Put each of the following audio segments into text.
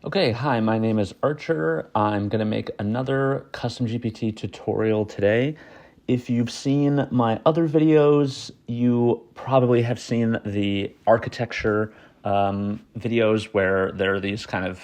Okay, hi, my name is Archer. I'm going to make another CustomGPT tutorial today. If you've seen my other videos, you probably have seen the architecture videos where there are these kind of,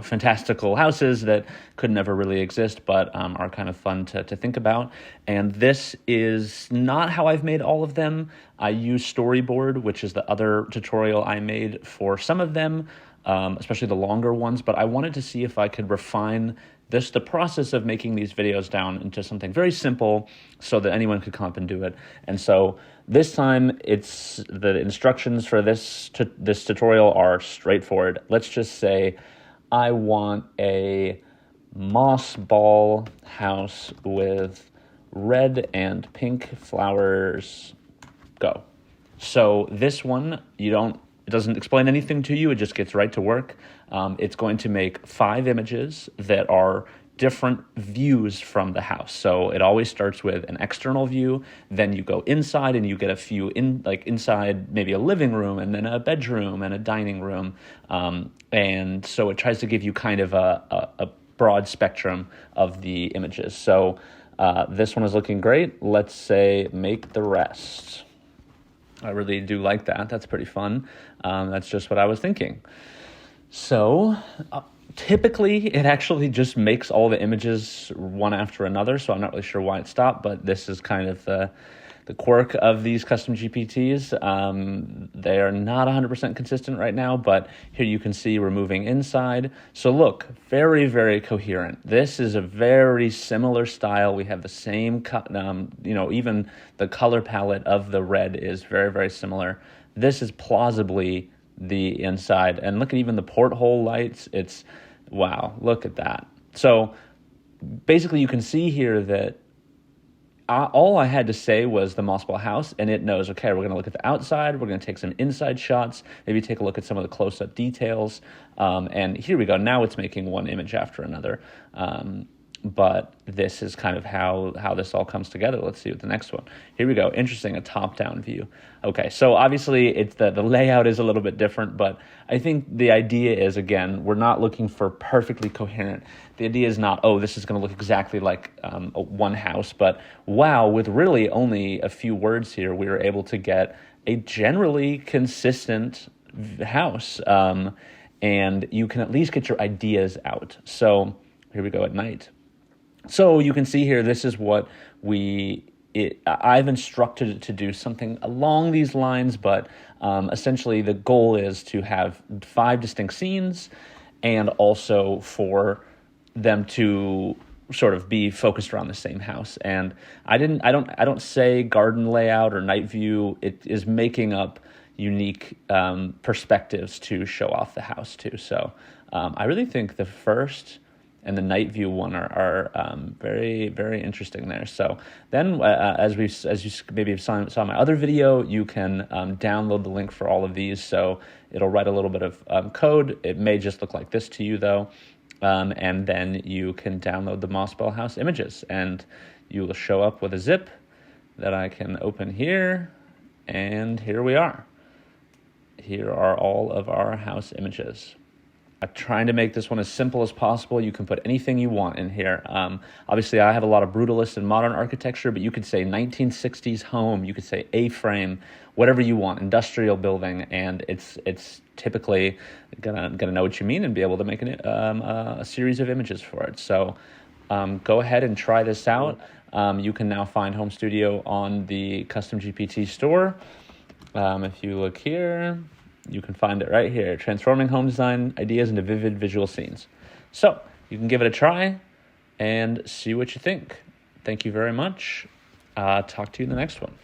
fantastical houses that could never really exist, but are kind of fun to think about. And this is not how I've made all of them. I use Storyboard, which is the other tutorial I made for some of them. Especially the longer ones, but I wanted to see if I could refine the process of making these videos down into something very simple so that anyone could come up and do it. And so this time, it's the instructions for this tutorial are straightforward. Let's just say I want a moss ball house with red and pink flowers. Go. So this one, it doesn't explain anything to you. It just gets right to work. It's going to make 5 images that are different views from the house. So it always starts with an external view. Then you go inside and you get a few inside, maybe a living room and then a bedroom and a dining room. And so it tries to give you kind of a broad spectrum of the images. So this one is looking great. Let's say make the rest. I really do like that. That's pretty fun. That's just what I was thinking. So typically, it actually just makes all the images one after another, so I'm not really sure why it stopped, but this is kind of the quirk of these custom GPTs. They are not 100% consistent right now, but here you can see we're moving inside. So look, very, very coherent. This is a very similar style. We have the same, even the color palette of the red is very, very similar. This is plausibly the inside. And look at even the porthole lights. Wow, look at that. So basically you can see here that all I had to say was the moss ball house, and it knows, okay, we're going to look at the outside, we're going to take some inside shots, maybe take a look at some of the close-up details, and here we go. Now it's making one image after another, but this is kind of how this all comes together. Let's see what the next one. Here we go. Interesting, a top-down view. Okay, so obviously it's the layout is a little bit different, but I think the idea is, again, we're not looking for perfectly coherent. The idea is not, oh, this is going to look exactly like one house, but wow, with really only a few words here, we were able to get a generally consistent house, and you can at least get your ideas out. So here we go at night. So you can see here, this is what I've instructed it to do something along these lines, but essentially the goal is to have 5 distinct scenes and also for them to sort of be focused around the same house. And I don't say garden layout or night view. It is making up unique perspectives to show off the house too. So I really think the first and the night view one are very, very interesting there. So then, as you maybe saw my other video, you can download the link for all of these. So it'll write a little bit of code. It may just look like this to you though. And then you can download the moss ball house images, and you will show up with a zip that I can open here. And here we are. Here are all of our house images. I'm trying to make this one as simple as possible. You can put anything you want in here. Obviously, I have a lot of brutalist and modern architecture, but you could say 1960s home. You could say A-frame, whatever you want, industrial building, and it's typically gonna know what you mean and be able to make a series of images for it. So go ahead and try this out. You can now find Home Studio on the CustomGPT store. If you look here, you can find it right here, transforming home design ideas into vivid visual scenes. So you can give it a try and see what you think. Thank you very much. Talk to you in the next one.